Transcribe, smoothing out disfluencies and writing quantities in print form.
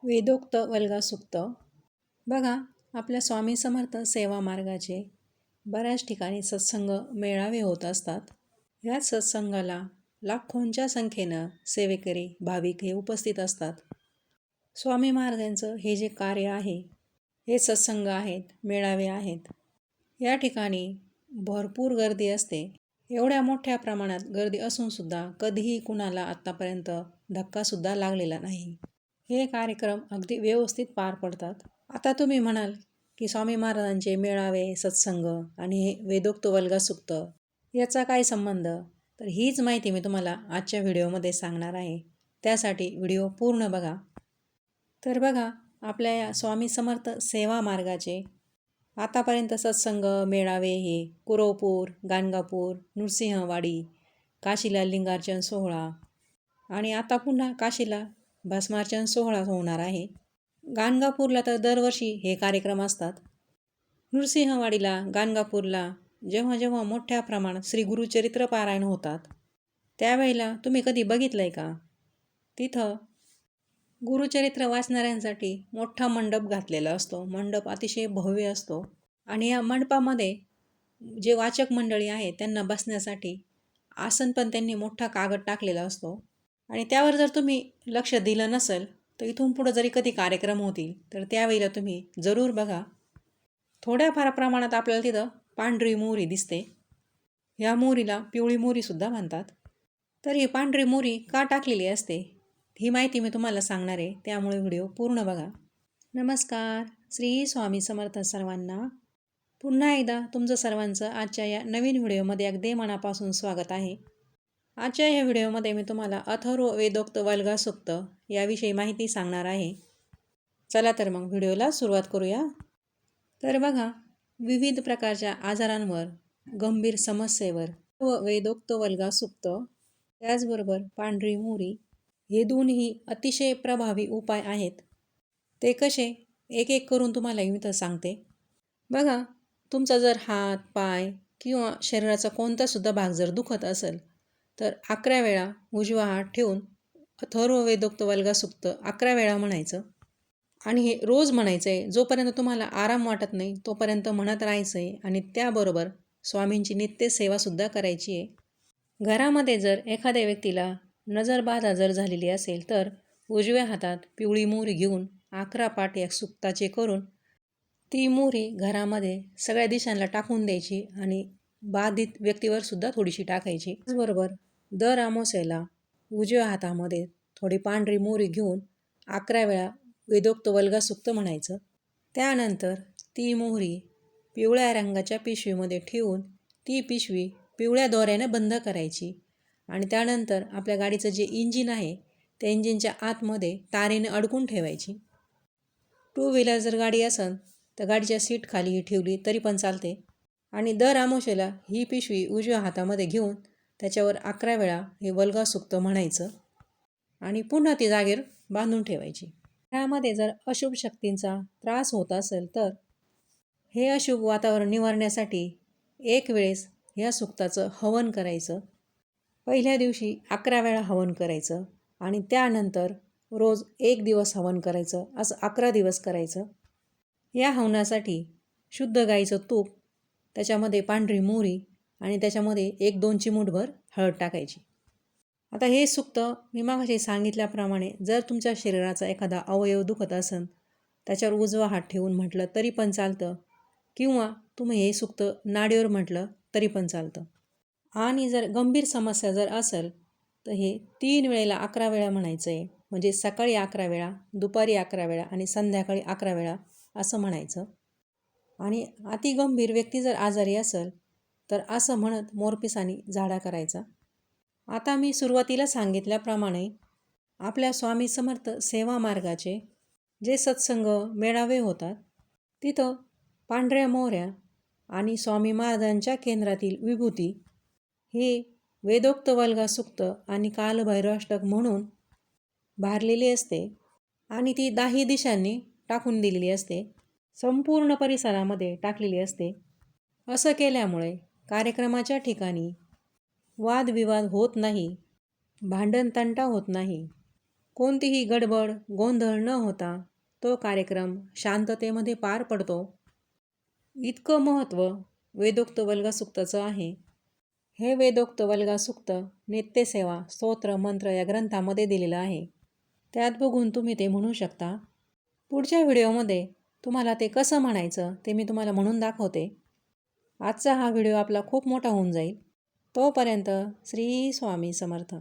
वेदोक्त वल्गा सुक्त. बघा, आपल्या स्वामी समर्थ सेवा मार्गाचे बऱ्याच ठिकाणी सत्संग मेळावे होत असतात. या सत्संगाला लाखोंच्या संख्येनं सेवेकरी भाविक हे उपस्थित असतात. स्वामी महाराजांचं हे जे कार्य आहे, हे सत्संग आहेत, मेळावे आहेत, या ठिकाणी भरपूर गर्दी असते. एवढ्या मोठ्या प्रमाणात गर्दी असूनसुद्धा कधीही कुणाला आत्तापर्यंत धक्कासुद्धा लागलेला नाही. हे कार्यक्रम अगदी व्यवस्थित पार पडतात. आता तुम्ही म्हणाल की स्वामी महाराजांचे मेळावे, सत्संग आणि हे वेदोक्त वल्गा सुक्त याचा काय संबंध? तर हीच माहिती मी तुम्हाला आजच्या व्हिडिओमध्ये सांगणार आहे. त्यासाठी व्हिडिओ पूर्ण बघा. तर बघा, आपल्या या स्वामी समर्थ सेवा मार्गाचे आतापर्यंत सत्संग मेळावे हे कुरवपूर, गाणगापूर, नृसिंहवाडी, काशीला लिंगार्चन सोहळा आणि आता पुन्हा काशीला भस्मार्चन सोहळा होणार आहे. गाणगापूरला तर दरवर्षी हे कार्यक्रम असतात. नृसिंहवाडीला, गाणगापूरला जेव्हा जेव्हा मोठ्या प्रमाणात श्री गुरुचरित्र पारायण होतात, त्यावेळेला तुम्ही कधी बघितलं आहे का? तिथं गुरुचरित्र वाचणाऱ्यांसाठी मोठा मंडप घातलेला असतो. मंडप अतिशय भव्य असतो आणि या मंडपामध्ये जे वाचक मंडळी आहे त्यांना बसण्यासाठी आसन पण त्यांनी मोठा कागद टाकलेला असतो. आणि त्यावर जर तुम्ही लक्ष दिलं नसेल तर इथून पुढं जरी कधी कार्यक्रम होतील तर त्यावेळेला तुम्ही जरूर बघा. थोड्याफार प्रमाणात आपल्याला तिथं पांढरी मोहरी दिसते. या मोहरीला पिवळी मोहरीसुद्धा म्हणतात. तर ही पांढरी मोहरी का टाकलेली असते ही माहिती मी तुम्हाला सांगणार आहे, त्यामुळे व्हिडिओ पूर्ण बघा. नमस्कार, श्री स्वामी समर्थ सर्वांना. पुन्हा एकदा तुमचं सर्वांचं आजच्या या नवीन व्हिडिओमध्ये अगदी मनापासून स्वागत आहे. आजच्या या व्हिडिओमध्ये मी तुम्हाला अथर्व वेदोक्त वल्गा सुक्त याविषयी माहिती सांगणार आहे. चला तर मग व्हिडिओला सुरुवात करूया. तर बघा, विविध प्रकारच्या आजारांवर, गंभीर समस्येवर वेदोक्त वल्गा सुक्त, त्याचबरोबर पांढरी मोहरी हे दोन्ही अतिशय प्रभावी उपाय आहेत. ते कसे एक एक करून तुम्हाला मी तर सांगते. बघा, तुमचा जर हात, पाय किंवा शरीराचा कोणतासुद्धा भाग जर दुखत असेल तर 11 वेळा उजवा हात ठेवून अथर्व वेदोक्त वल्गा सुक्त 11 वेळा म्हणायचं. आणि हे रोज म्हणायचं आहे. जोपर्यंत तुम्हाला आराम वाटत नाही तोपर्यंत म्हणत राहायचं आहे. आणि त्याबरोबर स्वामींची नित्य सेवासुद्धा करायची आहे. घरामध्ये जर एखाद्या व्यक्तीला नजरबाधा जर झालेली असेल तर उजव्या हातात पिवळी मोहरी घेऊन 11 पाठ या सुक्ताचे करून ती मोहरी घरामध्ये सगळ्या दिशांना टाकून द्यायची आणि बाधित व्यक्तीवर सुद्धा थोडीशी टाकायची. त्याचबरोबर दर अमावास्येला उजव्या हातामध्ये थोडी पांढरी मोहरी घेऊन 11 वेळा वेदोक्त वल्गा सुक्त म्हणायचं. त्यानंतर ती मोहरी पिवळ्या रंगाच्या पिशवीमध्ये ठेवून ती पिशवी पिवळ्या दोऱ्याने बंद करायची. आणि त्यानंतर आपल्या गाडीचं जे इंजिन आहे त्या इंजिनच्या आतमध्ये तारेने अडकून ठेवायची. 2 व्हीलर जर गाडी असेल तर गाडीच्या सीट खाली ही ठेवली तरी पण चालते. आणि दर अमावास्येला ही पिशवी उजव्या हातामध्ये घेऊन त्याच्यावर 11 वेळा हे वल्गा सुक्त म्हणायचं आणि पुन्हा ती जागेवर बांधून ठेवायची. घरामध्ये जर अशुभ शक्तींचा त्रास होत असेल तर हे अशुभ वातावरण निवारण्यासाठी एक वेळेस या सुक्ताचं हवन करायचं. पहिल्या दिवशी 11 वेळा हवन करायचं आणि त्यानंतर रोज 1 दिवस हवन करायचं, असं 11 दिवस करायचं. या हवनासाठी शुद्ध गाईचं तूप, त्याच्यामध्ये पांढरी मोहरी आणि त्याच्यामध्ये 1-2 चिमूटभर हळद टाकायची. आता हे सुक्त मी मागाशी सांगितल्याप्रमाणे जर तुमच्या शरीराचा एखादा अवयव दुखत असेल त्याच्यावर उजवा हात ठेवून म्हटलं तरी पण चालतं, किंवा तुम्ही हे सुक्त नाडीवर म्हटलं तरी पण चालतं. आणि जर गंभीर समस्या जर असेल तर हे 3 वेळेला 11 वेळा म्हणायचं आहे. म्हणजे सकाळी 11 वेळा, दुपारी 11 वेळा आणि संध्याकाळी 11 वेळा असं म्हणायचं. आणि अतिगंभीर व्यक्ती जर आजारी असेल तर असं म्हणत मोरपिसानी झाडा करायचा. आता मी सुरुवातीला सांगितल्याप्रमाणे आपल्या स्वामी समर्थ सेवा मार्गाचे जे सत्संग मेळावे होतात तिथं पांढऱ्या मोहऱ्या आणि स्वामी महाराजांच्या केंद्रातील विभूती हे वेदोक्त वल्गा सुक्त आणि कालभैरवाष्टक म्हणून भारलेली असते आणि ती 10 दिशांनी टाकून दिलेली असते. संपूर्ण परिसरामध्ये टाकलेली असते. असं केल्यामुळे कार्यक्रमाच्या ठिकाणी वादविवाद होत नाही, भांडणतंटा होत नाही, कोणतीही गडबड गोंधळ न होता तो कार्यक्रम शांततेमध्ये पार पडतो. इतकं महत्त्व वेदोक्त वल्गसूक्ताचं आहे. हे वेदोक्त वल्गसूक्त नित्यसेवा स्तोत्र मंत्र या ग्रंथामध्ये दिलेलं आहे. त्यात बघून तुम्ही ते म्हणू शकता. पुढच्या व्हिडिओमध्ये तुम्हाला ते कसं म्हणायचं ते मी तुम्हाला म्हणून दाखवते. आजचा हा व्हिडिओ आपला खूप मोठा होऊन जाईल. तोपर्यंत श्री स्वामी समर्थ.